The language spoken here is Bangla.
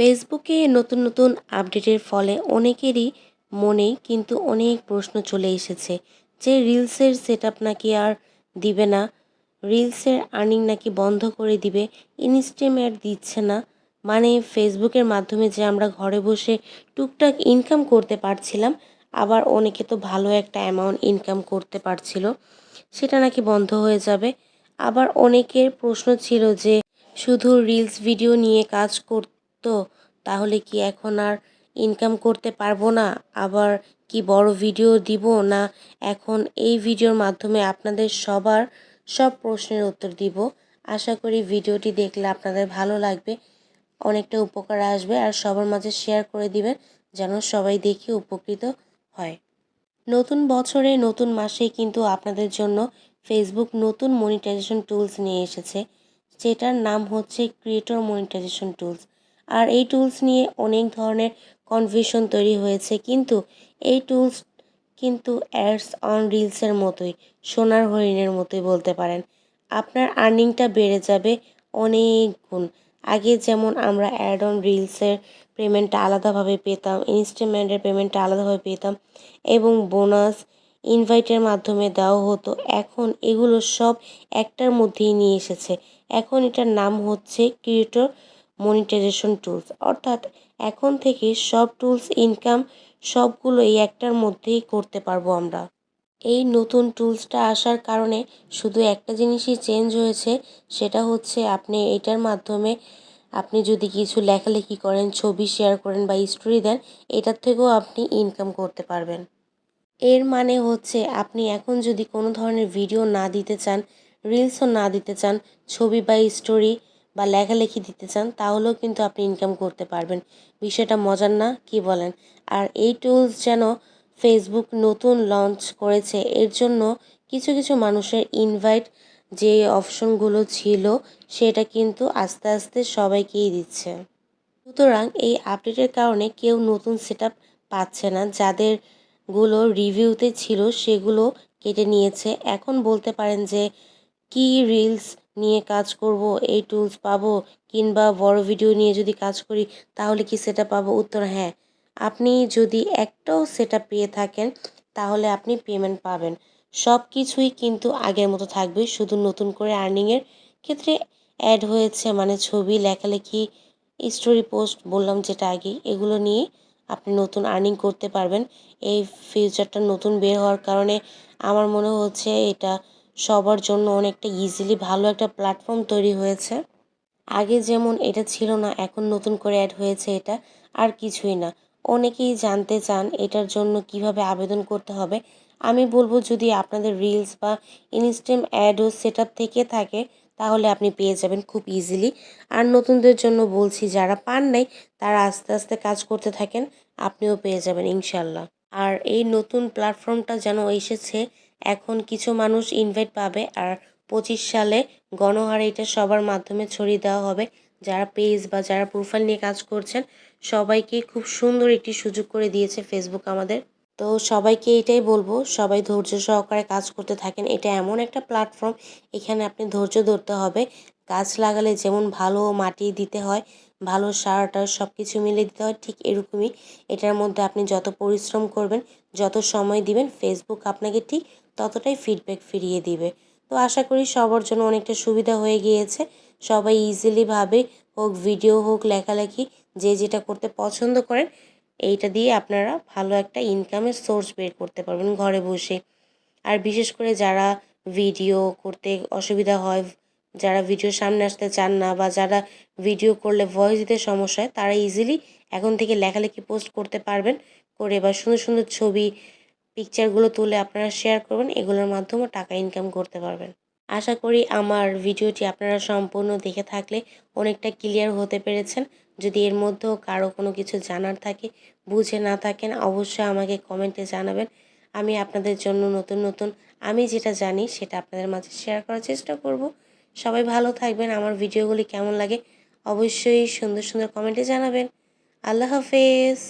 ফেসবুকে নতুন নতুন আপডেটের ফলে অনেকেরই মনে কিন্তু অনেক প্রশ্ন চলে এসেছে যে রিলসের সেটআপ নাকি আর দিবে না, রিলসের আর্নিং নাকি বন্ধ করে দিবে, ইনস্ট্রিম অ্যাড দিচ্ছে না। মানে ফেসবুকের মাধ্যমে যে আমরা ঘরে বসে টুকটাক ইনকাম করতে পারছিলাম, আবার অনেকে তো ভালো একটা অ্যামাউন্ট ইনকাম করতে পারছিল, সেটা নাকি বন্ধ হয়ে যাবে। আবার অনেকের প্রশ্ন ছিল যে শুধু রিলস ভিডিও নিয়ে কাজ করতো, তাহলে কি এখন আর ইনকাম করতে পারবো না? আবার কি বড় ভিডিও দিব না? এখন এই ভিডিওর মাধ্যমে আপনাদের সবার সব প্রশ্নের উত্তর দিব। আশা করি ভিডিওটি দেখলে আপনাদের ভালো লাগবে, অনেকটা উপকার আসবে, আর সবার মাঝে শেয়ার করে দিবেন যেন সবাই দেখে উপকৃত হয়। নতুন বছরে নতুন মাসেই কিন্তু আপনাদের জন্য ফেসবুক নতুন মনিটাইজেশন টুলস নিয়ে এসেছে, যেটার নাম হচ্ছে ক্রিয়েটর মনিটাইজেশন টুলস। আর এই টুলস নিয়ে অনেক ধরনের কনফিউশন তৈরি হয়েছে, কিন্তু এই টুলস কিন্তু অ্যাডস অন রিলসের মতোই, সোনার হরিণের মতোই বলতে পারেন। আপনার আর্নিংটা বেড়ে যাবে অনেক গুণ। আগে যেমন আমরা অ্যাড অন রিলসের পেমেন্টটা আলাদাভাবে পেতাম, ইনস্টলমেন্টের পেমেন্টটা আলাদাভাবে পেতাম এবং বোনাস ইনভাইটের মাধ্যমে দেওয়া হতো, এখন এগুলো সব একটার মধ্যেই নিয়ে এসেছে। এখন এটার নাম হচ্ছে ক্রিয়েটর মনিটাইজেশন টুলস, অর্থাৎ এখন থেকে সব টুলস ইনকাম সবগুলো এই একটার মধ্যেই করতে পারবো আমরা। এই নতুন টুলসটা আসার কারণে শুধু একটা জিনিসই চেঞ্জ হয়েছে, সেটা হচ্ছে আপনি এটার মাধ্যমে আপনি যদি কিছু লেখালেখি করেন, ছবি শেয়ার করেন বা স্টোরি দেন, এটার থেকেও আপনি ইনকাম করতে পারবেন। এর মানে হচ্ছে আপনি এখন যদি কোনো ধরনের ভিডিও না দিতে চান, রিলসও না দিতে চান, ছবি বা স্টোরি বা লেখালেখি দিতে চান, তাহলেও কিন্তু আপনি ইনকাম করতে পারবেন। বিষয়টা মজার না, কি বলেন? আর এই টুলস যেন ফেসবুক নতুন লঞ্চ করেছে, এর জন্য কিছু কিছু মানুষের ইনভাইট যে অপশনগুলো ছিল, সেটা কিন্তু আস্তে আস্তে সবাইকেই দিচ্ছে। সুতরাং এই আপডেটের কারণে কেউ নতুন সেটআপ পাচ্ছে না, যাদের গুলো রিভিউতে ছিল সেগুলো কেটে নিয়েছে। এখন বলতে পারেন যে কি রিলস নিয়ে কাজ করব, এই টুলস পাবো, কিংবা বড় ভিডিও নিয়ে যদি কাজ করি তাহলে কি সেটা পাবো? উত্তর হ্যাঁ। আপনি যদি একটাও সেটআপ পেয়ে থাকেন তাহলে আপনি পেমেন্ট পাবেন। সব কিছুই কিন্তু আগের মতো থাকবে, শুধু নতুন করে আর্নিংয়ের ক্ষেত্রে অ্যাড হয়েছে, মানে ছবি, লেখালেখি, স্টোরি পোস্ট বললাম যেটা আগেই, এগুলো নিয়ে আপনি নতুন আর্নিং করতে পারবেন। এই ফিউচারটা নতুন বের হওয়ার কারণে আমার মনে হচ্ছে এটা সবার জন্য অনেকটা ইজিলি ভালো একটা প্ল্যাটফর্ম তৈরি হয়েছে। আগে যেমন এটা ছিল না, এখন নতুন করে অ্যাড হয়েছে এটা, আর কিছুই না। অনেকেই জানতে চান এটার জন্য কিভাবে আবেদন করতে হবে। আমি বলবো যদি আপনাদের রিলস বা ইনস্ট্যান্ট অ্যাডও সেটআপ থেকে থাকে তাহলে আপনি পেয়ে যাবেন খুব ইজিলি। আর নতুনদের জন্য বলছি, যারা পান নাই তারা আস্তে আস্তে কাজ করতে থাকেন, আপনিও পেয়ে যাবেন ইনশাল্লাহ। আর এই নতুন প্ল্যাটফর্মটা যেন এসেছে, এখন কিছু মানুষ ইনভাইট পাবে, আর 25 সালে গণহারে এটা সবার মাধ্যমে ছড়িয়ে দেওয়া হবে। যারা পেজ বা যারা প্রোফাইল নিয়ে কাজ করছেন সবাইকে খুব সুন্দর একটি সুযোগ করে দিয়েছে ফেসবুক আমাদের। তো সবাইকে এটাই বলবো, সবাই ধৈর্য সহকারে কাজ করতে থাকেন। এটা এমন একটা প্ল্যাটফর্ম, এখানে আপনি ধৈর্য ধরতে হবে। গাছ লাগালে যেমন ভালো মাটি দিতে হয়, ভালো সার টার সব কিছু মিলে দিতে হয়, ঠিক এরকমই এটার মধ্যে আপনি যত পরিশ্রম করবেন, যত সময় দিবেন, ফেসবুক আপনাকে ঠিক ততটাই ফিডব্যাক ফিরিয়ে দিবে। তো আশা করি সবার জন্য অনেকটা সুবিধা হয়ে গিয়েছে। সবাই ইজিলিভাবে, হোক ভিডিও হোক লেখালেখি, যে যেটা করতে পছন্দ করেন, এইটা দিয়ে আপনারা ভালো একটা ইনকামের সোর্স বের করতে পারবেন ঘরে বসে। আর বিশেষ করে যারা ভিডিও করতে অসুবিধা হয়, যারা ভিডিওর সামনে আসতে চান না, বা যারা ভিডিও করলে ভয়েস দিতে সমস্যা হয়, তারা ইজিলি এখন থেকে লেখালেখি পোস্ট করতে পারবেন, করে বা সুন্দর সুন্দর ছবি, পিকচারগুলো তুলে আপনারা শেয়ার করবেন, এগুলোর মাধ্যমেও টাকা ইনকাম করতে পারবেন। আশা করি আমার ভিডিওটি আপনারা সম্পূর্ণ দেখে থাকলে অনেকটা ক্লিয়ার হতে পেরেছেন। যদি এর মধ্যেও কারো কোনো কিছু জানার থাকে, বুঝে না থাকেন, অবশ্যই আমাকে কমেন্টে জানাবেন। আমি আপনাদের জন্য নতুন নতুন আমি যেটা জানি সেটা আপনাদের মাঝে শেয়ার করার চেষ্টা করব। সবাই ভালো থাকবেন। আমার ভিডিওগুলি কেমন লাগে অবশ্যই সুন্দর সুন্দর কমেন্টে জানাবেন। আল্লাহ হাফেজ।